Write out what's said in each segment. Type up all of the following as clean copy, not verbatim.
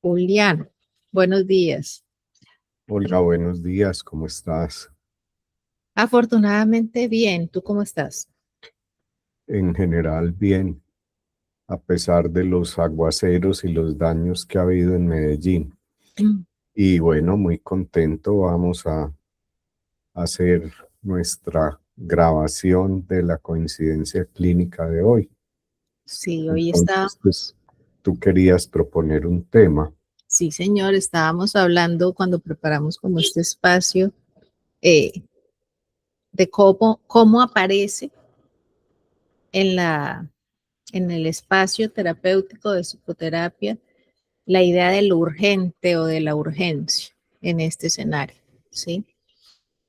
Julián, buenos días. Olga, buenos días, ¿cómo estás? Afortunadamente bien, ¿tú cómo estás? En general, bien, a pesar de los aguaceros y los daños que ha habido en Medellín. Mm. Y bueno, muy contento, vamos a hacer nuestra grabación de la coincidencia clínica de hoy. Sí, hoy Entonces, estábamos, tú querías proponer un tema. sí señor, estábamos hablando cuando preparamos como este espacio eh, de cómo aparece en en el espacio terapéutico de psicoterapia la idea de lo urgente o de la urgencia en este escenario, ¿sí?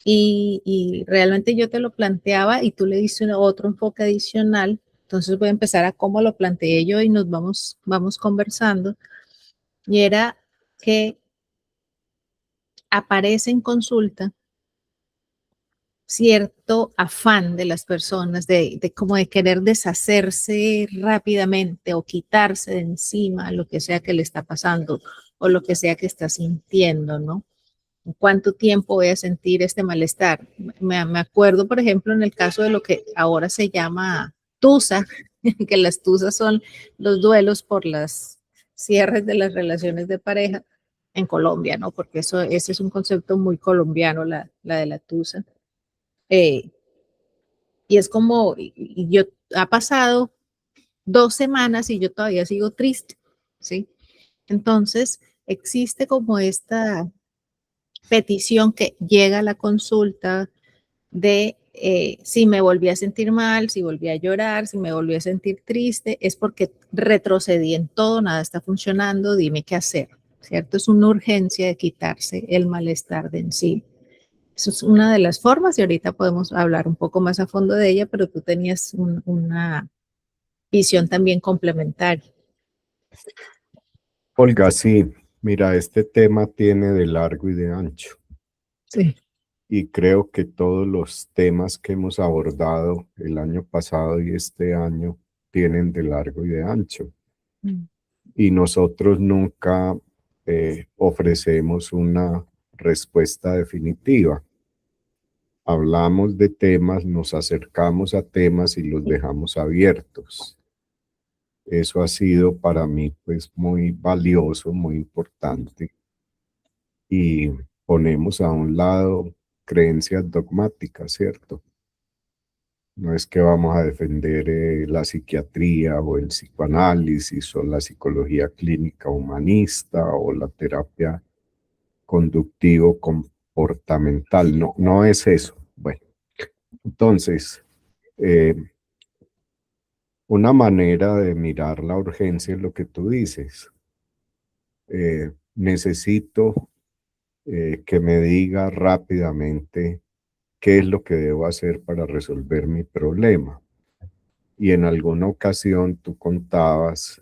Y realmente yo te lo planteaba y tú le diste otro enfoque adicional. Entonces voy a empezar a cómo lo planteé yo y nos vamos conversando. Y era que aparece en consulta cierto afán de las personas de como de querer deshacerse rápidamente o quitarse de encima lo que sea que le está pasando o lo que sea que está sintiendo, ¿no? ¿Cuánto tiempo voy a sentir este malestar? Me acuerdo, por ejemplo, en el caso de lo que ahora se llama tusa, que las tusas son los duelos por las cierres de las relaciones de pareja en Colombia, ¿no? Porque ese es un concepto muy colombiano, la de la tusa. Eh, y es como, y yo, ha pasado 2 semanas y yo todavía sigo triste, ¿sí? Entonces, existe como esta petición que llega a la consulta de si me volví a sentir mal, si volví a llorar, si me volví a sentir triste, es porque retrocedí en todo, nada está funcionando, dime qué hacer, ¿cierto? Es una urgencia de quitarse el malestar de encima. Eso es una de las formas y ahorita podemos hablar un poco más a fondo de ella, pero tú tenías una visión también complementaria. Olga, sí, mira, este tema tiene de largo y de ancho. Sí. Y creo que todos los temas que hemos abordado el año pasado y este año tienen de largo y de ancho. Mm. Y nosotros nunca ofrecemos una respuesta definitiva. Hablamos de temas, nos acercamos a temas y los dejamos abiertos. Eso ha sido para mí pues muy valioso, muy importante. Y ponemos a un lado creencias dogmáticas, ¿cierto? No es que vamos a defender la psiquiatría o el psicoanálisis o la psicología clínica humanista o la terapia conductivo comportamental. No, no es eso. Bueno, entonces, eh, una manera de mirar la urgencia es lo que tú dices. Necesito que me diga rápidamente qué es lo que debo hacer para resolver mi problema. Y en alguna ocasión tú contabas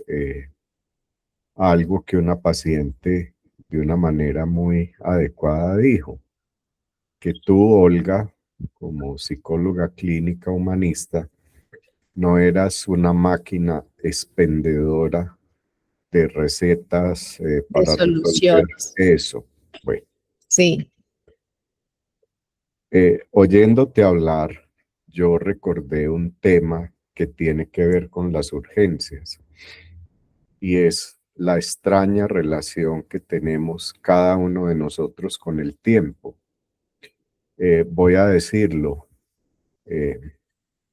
algo que una paciente de una manera muy adecuada dijo, que tú, Olga, como psicóloga clínica humanista, no eras una máquina expendedora de recetas De para resolver soluciones. eso. Bueno, Sí. oyéndote hablar, yo recordé un tema que tiene que ver con las urgencias y es la extraña relación que tenemos cada uno de nosotros con el tiempo. Voy a decirlo, eh,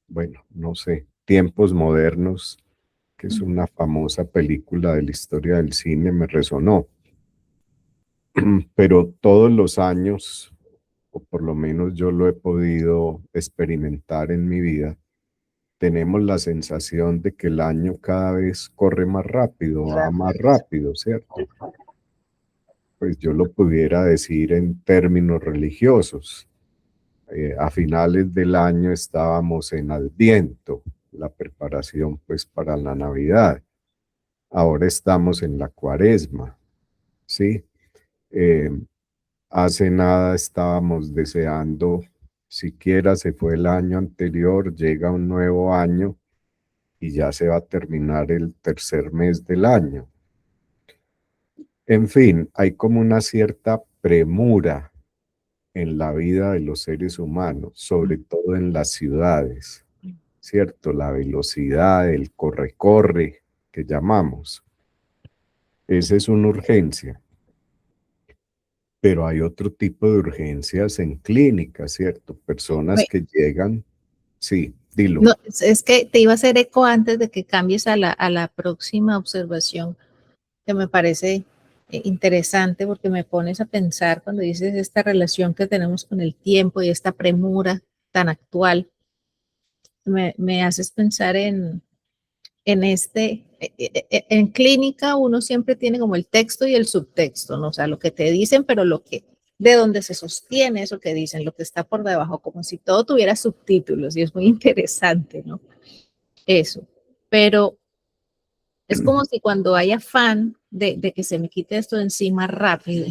bueno, no sé, Tiempos Modernos, que es una famosa película de la historia del cine, me resonó. Pero todos los años, o por lo menos yo lo he podido experimentar en mi vida, tenemos la sensación de que el año cada vez corre más rápido, va más rápido, ¿cierto? Pues yo lo pudiera decir en términos religiosos. A finales del año estábamos en Adviento, la preparación pues para la Navidad. Ahora estamos en la Cuaresma, ¿sí? Eh, Hace nada estábamos deseando, siquiera se fue el año anterior, llega un nuevo año y ya se va a terminar el tercer mes del año. En fin, hay como una cierta premura en la vida de los seres humanos, sobre todo en las ciudades, ¿cierto? La velocidad, el corre-corre que llamamos, esa es una urgencia, pero hay otro tipo de urgencias en clínica, ¿cierto? Personas Bueno, que llegan, sí, dilo. no, es que te iba a hacer eco antes de que cambies a la próxima observación, que me parece interesante porque me pones a pensar cuando dices esta relación que tenemos con el tiempo y esta premura tan actual, me haces pensar en clínica uno siempre tiene como el texto y el subtexto, ¿no? O sea, lo que te dicen, pero de donde se sostiene eso que dicen, lo que está por debajo, como si todo tuviera subtítulos y es muy interesante, ¿no? Eso. Pero es como si cuando hay afán de que se me quite esto de encima rápido,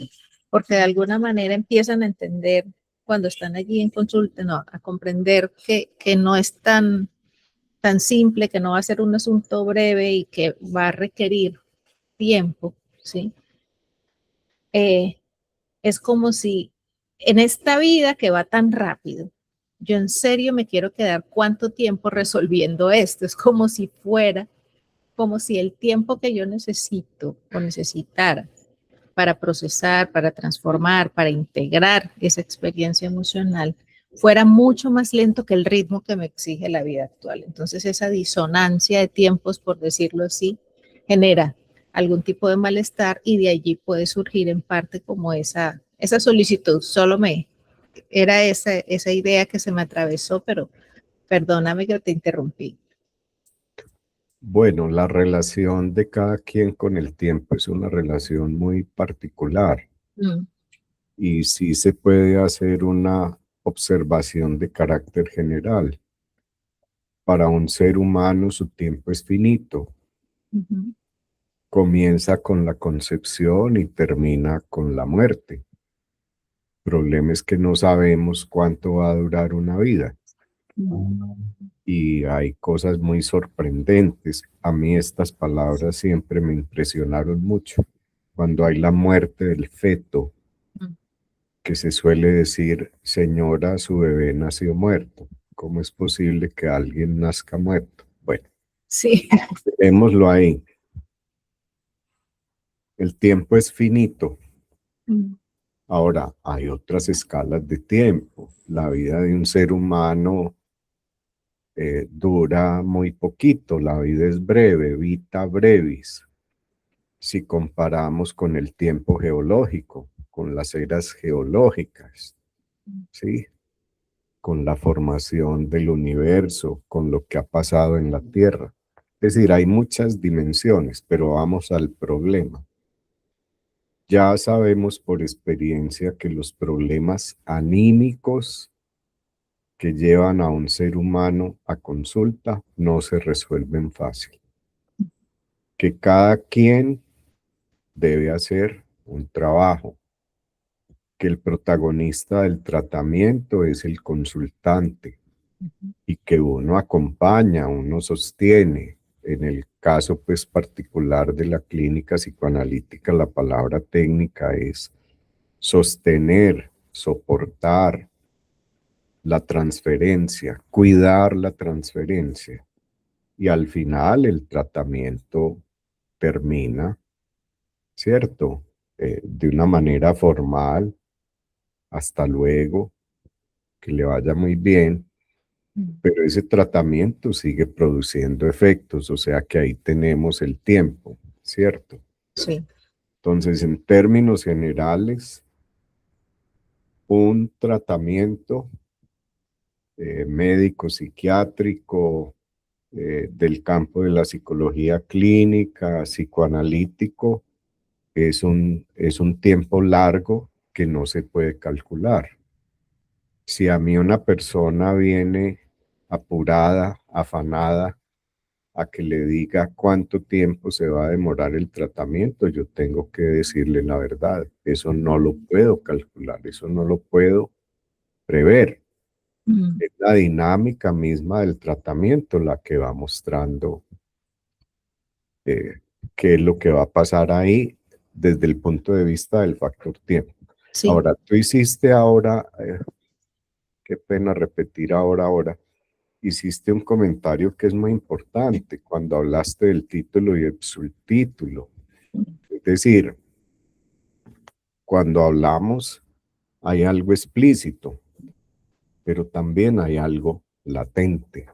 porque de alguna manera empiezan a entender cuando están allí en consulta, no, a comprender que no es tan simple, que no va a ser un asunto breve y que va a requerir tiempo, ¿sí? Eh, es como si en esta vida que va tan rápido, yo en serio me quiero quedar cuánto tiempo resolviendo esto. Es como si fuera, como si el tiempo que yo necesito o necesitara para procesar, para transformar, para integrar esa experiencia emocional, fuera mucho más lento que el ritmo que me exige la vida actual. Entonces esa disonancia de tiempos, por decirlo así, genera algún tipo de malestar y de allí puede surgir en parte como esa solicitud. Era esa idea que se me atravesó, pero perdóname que te interrumpí. Bueno, la relación de cada quien con el tiempo es una relación muy particular Mm, y sí se puede hacer una observación de carácter general. Para un ser humano su tiempo es finito. ujú, Comienza con la concepción y termina con la muerte. El problema es que no sabemos cuánto va a durar una vida mm, y hay cosas muy sorprendentes. A mí estas palabras siempre me impresionaron mucho. Cuando hay la muerte del feto, mm. que se suele decir, señora, su bebé nació muerto. ¿Cómo es posible que alguien nazca muerto? Bueno, Sí. dejémoslo ahí. El tiempo es finito. Mm, Ahora, hay otras escalas de tiempo. La vida de un ser humano dura muy poquito, la vida es breve, vita brevis, si comparamos con el tiempo geológico, con las eras geológicas, ¿sí? Con la formación del universo, con lo que ha pasado en la Tierra. Es decir, hay muchas dimensiones, pero vamos al problema. Ya sabemos por experiencia que los problemas anímicos que llevan a un ser humano a consulta no se resuelven fácil. Que cada quien debe hacer un trabajo, que el protagonista del tratamiento es el consultante y que uno acompaña, uno sostiene. En el caso pues particular de la clínica psicoanalítica, la palabra técnica es sostener, soportar la transferencia, cuidar la transferencia. Y al final el tratamiento termina, ¿cierto? De una manera formal, hasta luego, que le vaya muy bien, mm. pero ese tratamiento sigue produciendo efectos, o sea que ahí tenemos el tiempo, ¿cierto? Sí. Entonces, en términos generales, un tratamiento médico, psiquiátrico, del campo de la psicología clínica, psicoanalítico, es un tiempo largo que no se puede calcular. Si a mí una persona viene apurada, afanada, a que le diga cuánto tiempo se va a demorar el tratamiento, yo tengo que decirle la verdad. Eso no lo puedo calcular, eso no lo puedo prever. Mm, Es la dinámica misma del tratamiento la que va mostrando eh, qué es lo que va a pasar ahí. desde el punto de vista del factor tiempo. Sí. Ahora, tú hiciste ahora, qué pena repetir ahora, hiciste un comentario que es muy importante cuando hablaste del título y el subtítulo. Es decir, cuando hablamos hay algo explícito, pero también hay algo latente.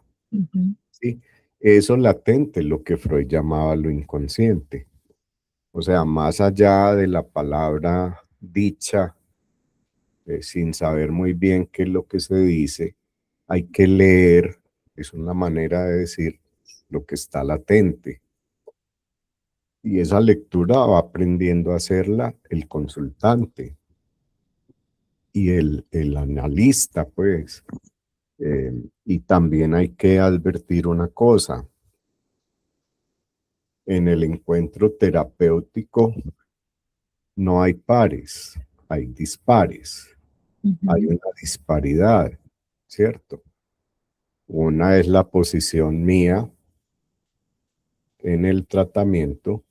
¿Sí? Eso latente es lo que Freud llamaba lo inconsciente. O sea, más allá de la palabra dicha, sin saber muy bien qué es lo que se dice, hay que leer, es una manera de decir lo que está latente. Y esa lectura va aprendiendo a hacerla el consultante y el analista, pues. Y también hay que advertir una cosa. En el encuentro terapéutico no hay pares, hay dispares. Hay una disparidad, ¿cierto? Una es la posición mía en el tratamiento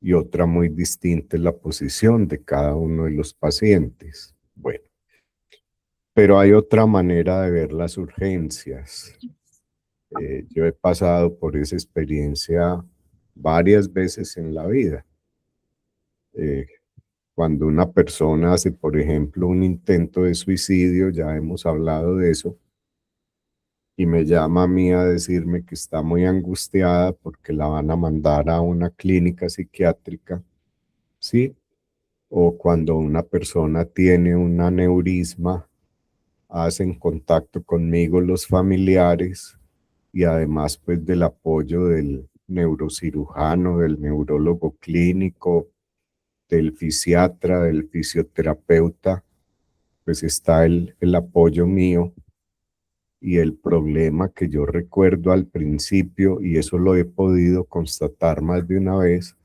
y otra muy distinta es la posición de cada uno de los pacientes. Bueno, pero hay otra manera de ver las urgencias. Yo he pasado por esa experiencia varias veces en la vida. Cuando una persona hace, por ejemplo, un intento de suicidio, ya hemos hablado de eso, y me llama a mí a decirme que está muy angustiada porque la van a mandar a una clínica psiquiátrica, ¿sí? O cuando una persona tiene un aneurisma, hacen contacto conmigo los familiares y además pues del apoyo del neurocirujano, del neurólogo clínico, del fisiatra, del fisioterapeuta, pues está el apoyo mío. Y el problema que yo recuerdo al principio, y eso lo he podido constatar más de una vez,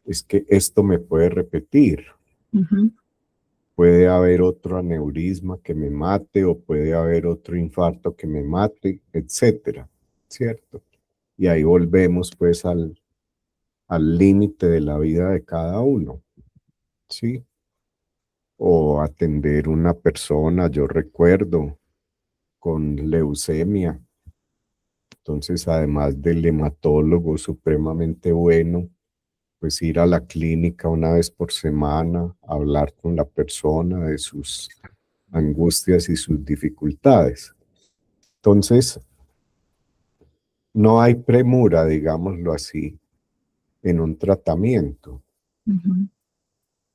es que esto me puede repetir. Puede haber otro aneurisma que me mate o puede haber otro infarto que me mate, etcétera, ¿cierto? Y ahí volvemos pues al límite de la vida de cada uno, ¿sí? O atender una persona, yo recuerdo, con leucemia. Entonces, además del hematólogo supremamente bueno, pues ir a la clínica una vez por semana, hablar con la persona de sus angustias y sus dificultades. Entonces, no hay premura, digámoslo así, en un tratamiento.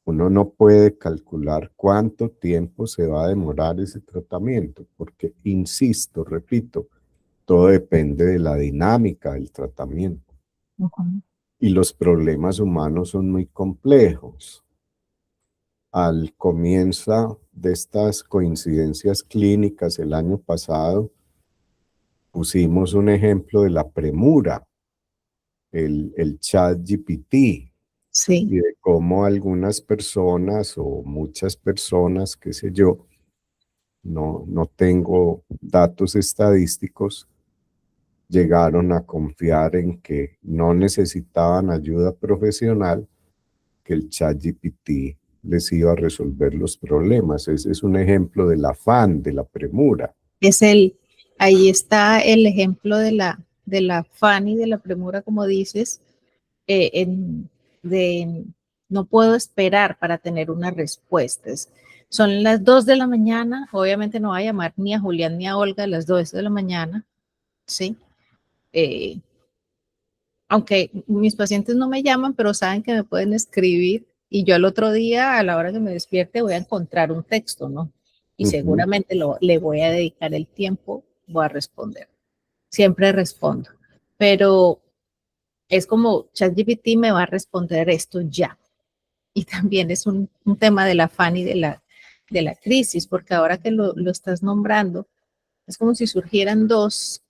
Uno no puede calcular cuánto tiempo se va a demorar ese tratamiento, porque, insisto, repito, todo depende de la dinámica del tratamiento. Y los problemas humanos son muy complejos. Al comienzo de estas coincidencias clínicas el año pasado, pusimos un ejemplo de la premura, el ChatGPT, Sí. y de cómo algunas personas o muchas personas, qué sé yo, no tengo datos estadísticos, llegaron a confiar en que no necesitaban ayuda profesional, que el ChatGPT les iba a resolver los problemas. Ese es un ejemplo del afán, de la premura. Ahí está el ejemplo de la afán y de la premura, como dices, no puedo esperar para tener unas respuestas. Son las 2 de la mañana, obviamente no voy a llamar ni a Julián ni a Olga a las 2 de la mañana, ¿sí? Aunque mis pacientes no me llaman, pero saben que me pueden escribir y yo al otro día, a la hora que me despierte, voy a encontrar un texto, ¿no? Y seguramente le voy a dedicar el tiempo, voy a responder. Siempre respondo, pero es como ChatGPT me va a responder esto ya. Y también es un tema del afán y de la crisis, porque ahora que lo estás nombrando, es como si surgieran dos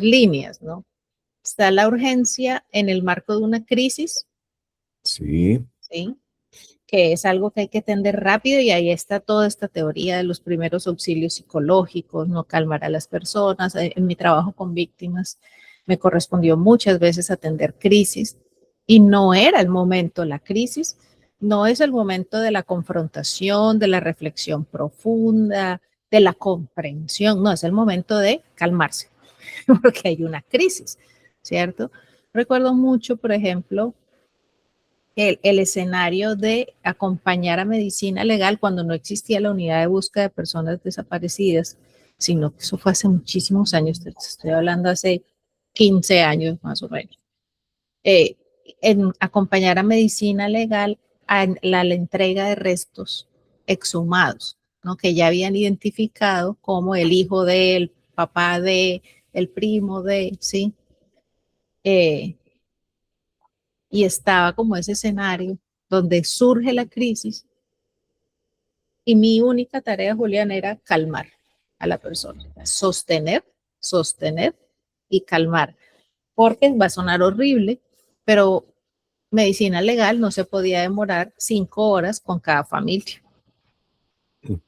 líneas, ¿no? Está la urgencia en el marco de una crisis, Sí. ¿sí? Que es algo que hay que atender rápido y ahí está toda esta teoría de los primeros auxilios psicológicos, no calmar a las personas. En mi trabajo con víctimas me correspondió muchas veces atender crisis Y no era el momento, la crisis no es el momento de la confrontación, de la reflexión profunda, de la comprensión, no, es el momento de calmarse, porque hay una crisis, ¿cierto? Recuerdo mucho, por ejemplo, el escenario de acompañar a medicina legal cuando no existía la unidad de búsqueda de personas desaparecidas, sino que eso fue hace muchísimos años, estoy hablando hace 15 años más o menos. Eh, en acompañar a medicina legal a la entrega de restos exhumados, ¿no? Que ya habían identificado como el hijo del papá de, el primo de, ¿sí? Y estaba como ese escenario donde surge la crisis y mi única tarea, Julián, era calmar a la persona, sostener, sostener y calmar, porque va a sonar horrible, pero medicina legal no se podía demorar 5 horas con cada familia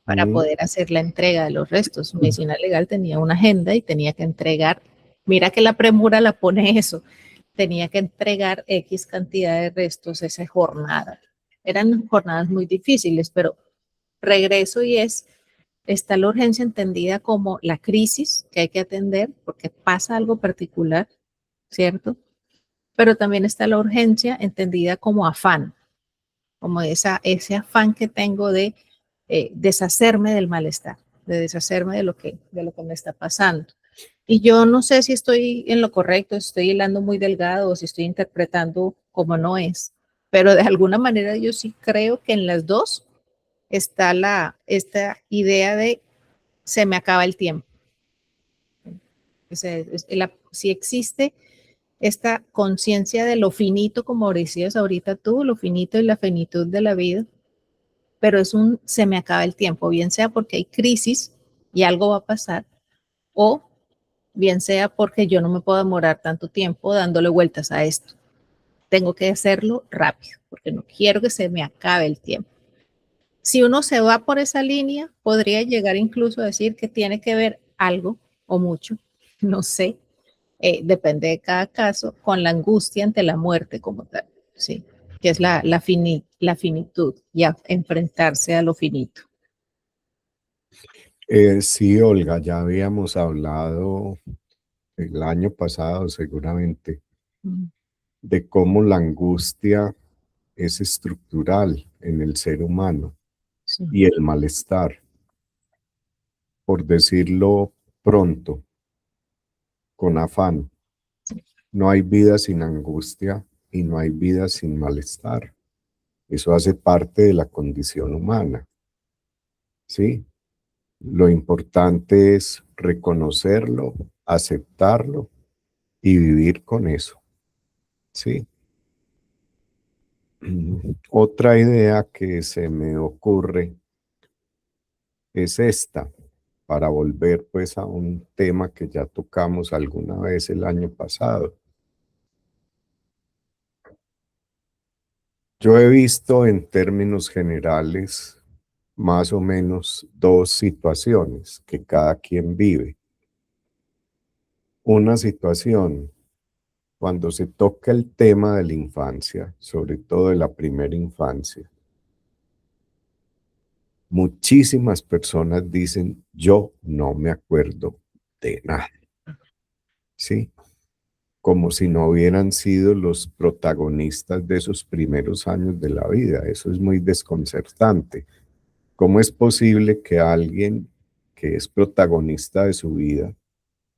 para poder hacer la entrega de los restos. Medicina legal tenía una agenda y tenía que entregar, mira que la premura la pone eso, tenía que entregar X cantidad de restos esa jornada. Eran jornadas muy difíciles, pero regreso y está la urgencia entendida como la crisis que hay que atender porque pasa algo particular, ¿cierto? Pero también está la urgencia entendida como afán, como ese afán que tengo de deshacerme del malestar, de deshacerme de lo que me está pasando. Y yo no sé si estoy en lo correcto, si estoy hilando muy delgado o si estoy interpretando como no es, pero de alguna manera yo sí creo que en las dos está esta idea de se me acaba el tiempo. O sea, si existe esta conciencia de lo finito, como decías ahorita tú, lo finito y la finitud de la vida, pero se me acaba el tiempo, bien sea porque hay crisis y algo va a pasar, o bien sea porque yo no me puedo demorar tanto tiempo dándole vueltas a esto. Tengo que hacerlo rápido, porque no quiero que se me acabe el tiempo. Si uno se va por esa línea, podría llegar incluso a decir que tiene que ver algo o mucho, no sé, depende de cada caso, con la angustia ante la muerte como tal, ¿sí? Que es la finitud, ya enfrentarse a lo finito. Sí, Olga, ya habíamos hablado el año pasado seguramente de cómo la angustia es estructural en el ser humano Sí. y el malestar, por decirlo pronto, con afán. No hay vida sin angustia y no hay vida sin malestar. Eso hace parte de la condición humana, ¿sí? Lo importante es reconocerlo, aceptarlo y vivir con eso, ¿sí? Otra idea que se me ocurre es esta, para volver pues a un tema que ya tocamos alguna vez el año pasado. Yo he visto en términos generales más o menos dos situaciones que cada quien vive. Una situación cuando se toca el tema de la infancia, sobre todo de la primera infancia. Muchísimas personas dicen, yo no me acuerdo de nada, ¿sí? Como si no hubieran sido los protagonistas de esos primeros años de la vida. Eso es muy desconcertante. ¿Cómo es posible que alguien que es protagonista de su vida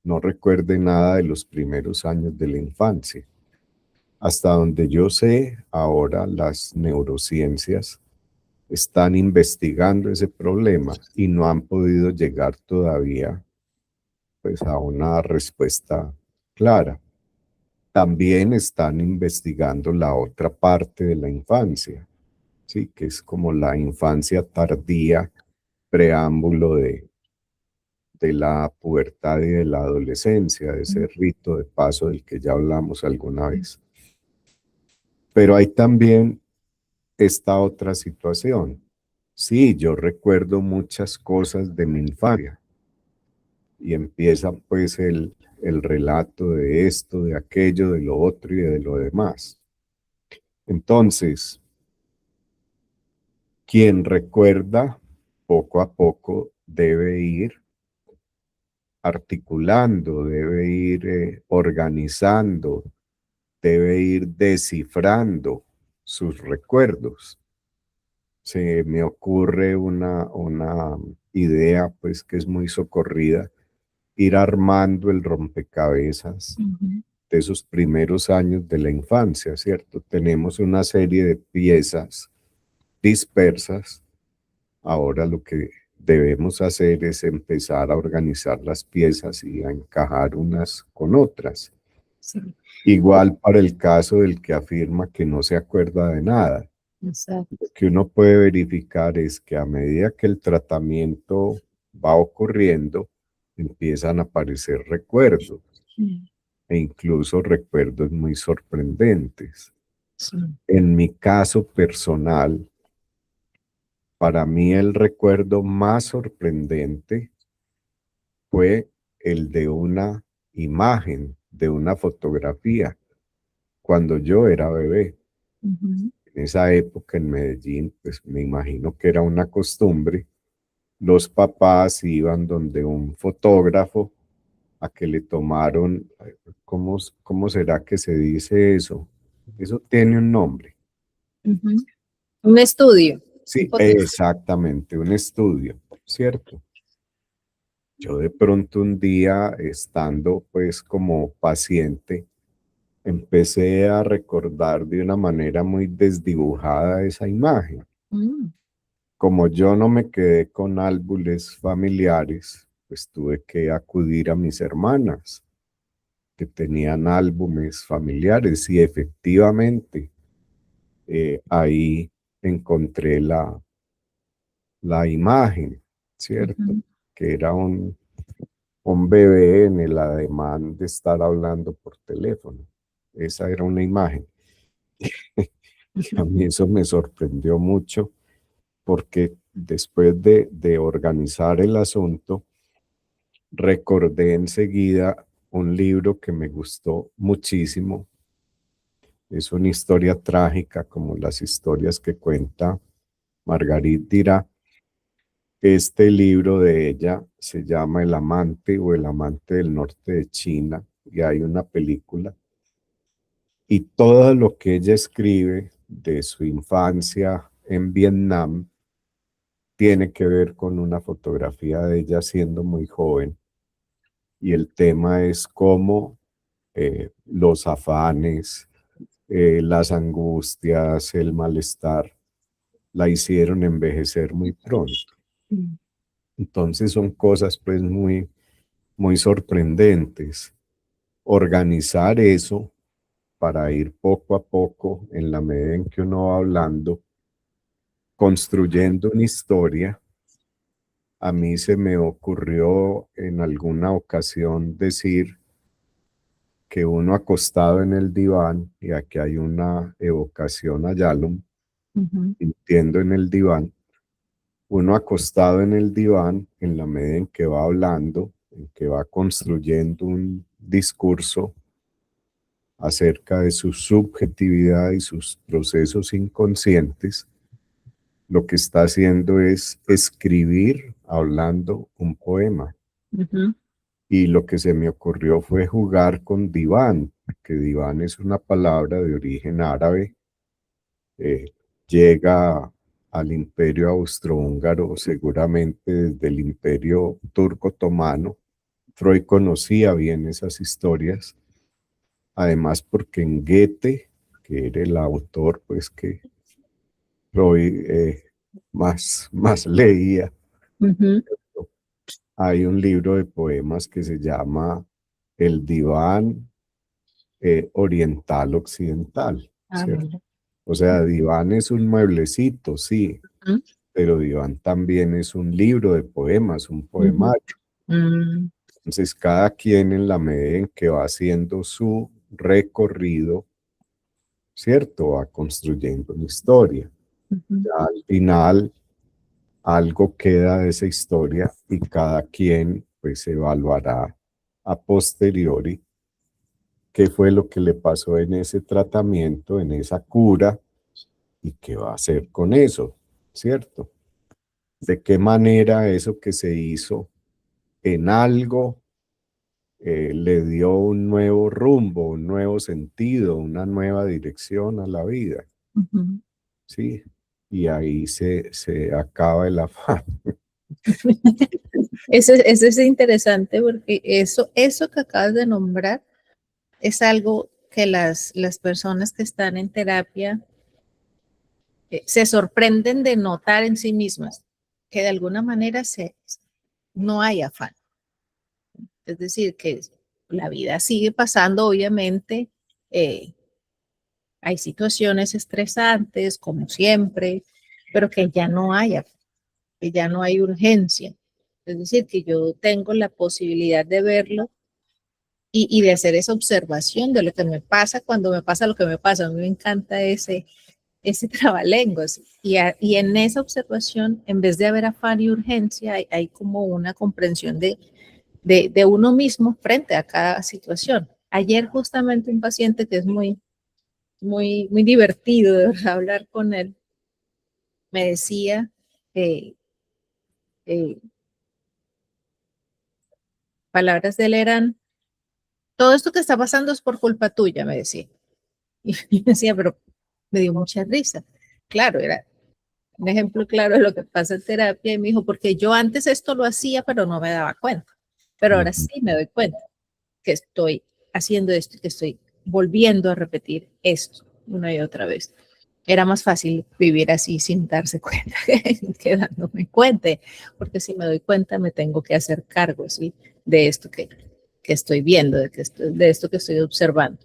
no recuerde nada de los primeros años de la infancia? Hasta donde yo sé, ahora las neurociencias están investigando ese problema y no han podido llegar todavía pues, a una respuesta clara. También están investigando la otra parte de la infancia, ¿sí? Que es como la infancia tardía, preámbulo de la pubertad y de la adolescencia, de ese rito de paso del que ya hablamos alguna vez. Pero hay también esta otra situación. Sí, yo recuerdo muchas cosas de mi infancia y empieza pues el relato de esto, de aquello, de lo otro y de lo demás. Entonces, quien recuerda poco a poco debe ir articulando, debe ir organizando, debe ir descifrando sus recuerdos. Se me ocurre una idea pues que es muy socorrida, ir armando el rompecabezas de esos primeros años de la infancia, ¿cierto? Tenemos una serie de piezas dispersas. Ahora lo que debemos hacer es empezar a organizar las piezas y a encajar unas con otras. Sí, Igual para el caso del que afirma que no se acuerda de nada. exacto. Lo que uno puede verificar es que a medida que el tratamiento va ocurriendo, empiezan a aparecer recuerdos Sí, e incluso recuerdos muy sorprendentes. sí. En mi caso personal, para mí el recuerdo más sorprendente fue el de una imagen, de una fotografía, cuando yo era bebé. Ujú, En esa época en Medellín, pues me imagino que era una costumbre, los papás iban donde un fotógrafo a que le tomaron, ¿cómo será que se dice eso? Eso tiene un nombre. ujú. Un estudio, un Sí, foto. exactamente, un estudio, ¿cierto? Yo de pronto un día, estando pues como paciente, empecé a recordar de una manera muy desdibujada esa imagen. Mm, Como yo no me quedé con álbumes familiares, pues tuve que acudir a mis hermanas, que tenían álbumes familiares, y efectivamente ahí encontré la imagen, ¿cierto? ujú. Que era un bebé en el ademán de estar hablando por teléfono. Esa era una imagen. A mí eso me sorprendió mucho porque después de organizar el asunto, recordé enseguida un libro que me gustó muchísimo. Es una historia trágica como las historias que cuenta Marguerite Duras. Este libro de ella se llama El amante o El amante del norte de China, y hay una película. Y todo lo que ella escribe de su infancia en Vietnam tiene que ver con una fotografía de ella siendo muy joven. Y el tema es cómo los afanes, las angustias, el malestar la hicieron envejecer muy pronto. Mm, Entonces son cosas pues muy sorprendentes. Organizar eso para ir poco a poco, en la medida en que uno va hablando, construyendo una historia. A mí se me ocurrió en alguna ocasión decir que uno acostado en el diván, y aquí hay una evocación a Yalom, ujú, sintiendo en el diván, uno acostado en el diván, en la medida en que va hablando, en que va construyendo un discurso acerca de su subjetividad y sus procesos inconscientes, lo que está haciendo es escribir, hablando un poema. ujú. Y lo que se me ocurrió fue jugar con diván, que diván es una palabra de origen árabe, eh, llega al imperio austrohúngaro seguramente desde el imperio turco otomano. Freud conocía bien esas historias, además porque en Goethe, que era el autor pues que Freud más leía, Ujú. hay un libro de poemas que se llama El diván oriental occidental, Ah, ¿cierto? mira. O sea, diván es un mueblecito, sí, Ujú, pero diván también es un libro de poemas, un ujú. poemario. Mm, Entonces, cada quien en la medida en que va haciendo su recorrido, ¿cierto? Va construyendo una historia. ujú. Ya al final, algo queda de esa historia y cada quien pues evaluará a posteriori qué fue lo que le pasó en ese tratamiento, en esa cura, y qué va a hacer con eso, ¿cierto? De qué manera eso que se hizo en algo le dio un nuevo rumbo, un nuevo sentido, una nueva dirección a la vida, Ujú. ¿sí? Y ahí se acaba el afán. Eso es interesante porque eso que acabas de nombrar es algo que las personas que están en terapia se sorprenden de notar en sí mismas, que de alguna manera no hay afán. Es decir, que la vida sigue pasando, obviamente, eh, hay situaciones estresantes, como siempre, pero que ya no hay afán, que ya no hay urgencia. Es decir, que yo tengo la posibilidad de verlo y de hacer esa observación de lo que me pasa cuando me pasa lo que me pasa. A mí me encanta ese trabalenguas. Y en esa observación, en vez de haber afán y urgencia, hay como una comprensión de uno mismo frente a cada situación. Ayer justamente un paciente que es muy divertido de verdad, hablar con él, me decía, eh, eh, palabras de él eran, todo esto que está pasando es por culpa tuya, me decía. Y yo decía, pero me dio mucha risa. Claro, era un ejemplo claro de lo que pasa en terapia y me dijo, porque yo antes esto lo hacía, pero no me daba cuenta. Pero ahora Ujú. sí me doy cuenta que estoy haciendo esto y que estoy volviendo a repetir esto una y otra vez. Era más fácil vivir así sin darse cuenta que dándome cuenta, porque si me doy cuenta me tengo que hacer cargo, ¿sí? De esto que estoy viendo, de esto que estoy observando.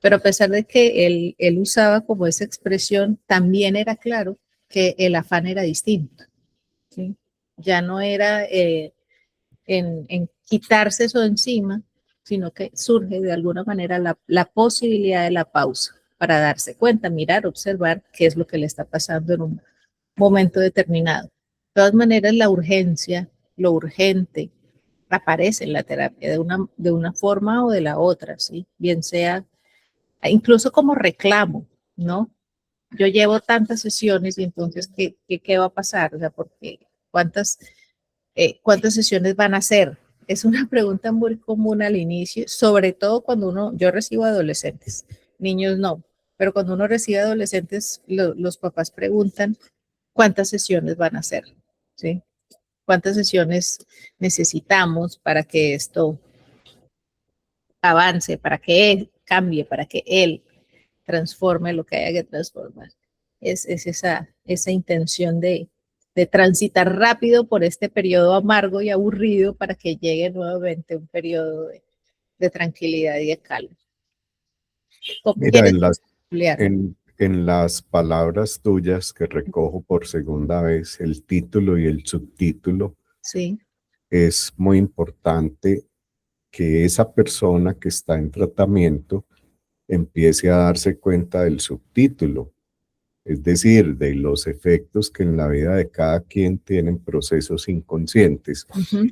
Pero a pesar de que él usaba como esa expresión, también era claro que el afán era distinto, ¿sí? Ya no era en quitarse eso de encima, sino que surge de alguna manera la posibilidad de la pausa para darse cuenta, mirar, observar qué es lo que le está pasando en un momento determinado. De todas maneras, la urgencia, lo urgente, aparece en la terapia de una forma o de la otra, ¿sí? Bien sea incluso como reclamo, ¿no? Yo llevo tantas sesiones y entonces, ¿qué va a pasar? O sea, porque ¿cuántas sesiones van a hacer? Es una pregunta muy común al inicio, sobre todo cuando yo recibo adolescentes, niños no, pero cuando uno recibe adolescentes, los papás preguntan cuántas sesiones van a hacer, ¿sí? ¿Cuántas sesiones necesitamos para que esto avance, para que él cambie, para que él transforme lo que haya que transformar? Es esa intención de transitar rápido por este periodo amargo y aburrido para que llegue nuevamente un periodo de tranquilidad y de calma. ¿Cómo Mira, quieres ampliar? en las palabras tuyas que recojo por segunda vez, el título y el subtítulo, Sí. es muy importante que esa persona que está en tratamiento empiece a darse cuenta del subtítulo, es decir, de los efectos que en la vida de cada quien tienen procesos inconscientes. Uh-huh.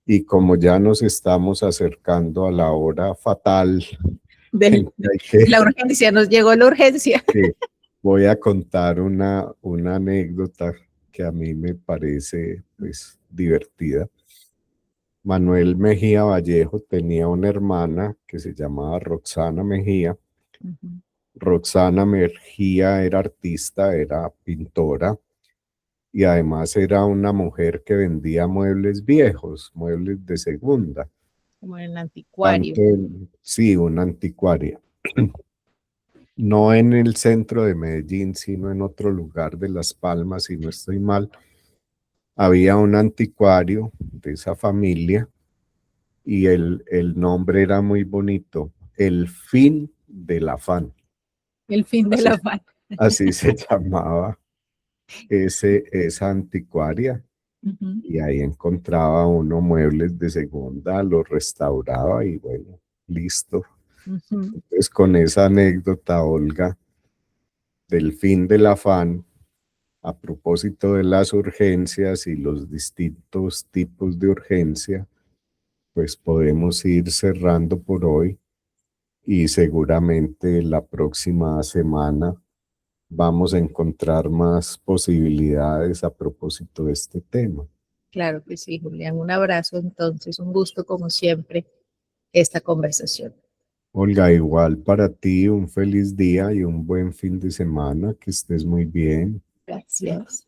Y como ya nos estamos acercando a la hora fatal en De que hay que, la urgencia, nos llegó la urgencia. sí, voy a contar una anécdota que a mí me parece pues divertida. Manuel Mejía Vallejo tenía una hermana que se llamaba Roxana Mejía. Uh-huh. Roxana Mejía era artista, era pintora y además era una mujer que vendía muebles viejos, muebles de segunda. Como en anticuario. Tanto sí, una anticuaria. No en el centro de Medellín, sino en otro lugar de Las Palmas, si no estoy mal. Había un anticuario de esa familia y el nombre era muy bonito, El fin del afán. El fin de Así, la paz. así se llamaba esa anticuaria. Uh-huh. Y ahí encontraba uno muebles de segunda, los restauraba y bueno, listo. Uh-huh. Entonces con esa anécdota, Olga, del fin del afán, a propósito de las urgencias y los distintos tipos de urgencia, pues podemos ir cerrando por hoy y seguramente la próxima semana vamos a encontrar más posibilidades a propósito de este tema. Claro que sí, Julián. Un abrazo entonces, un gusto como siempre esta conversación. Olga, igual para ti un feliz día y un buen fin de semana, que estés muy bien. Gracias.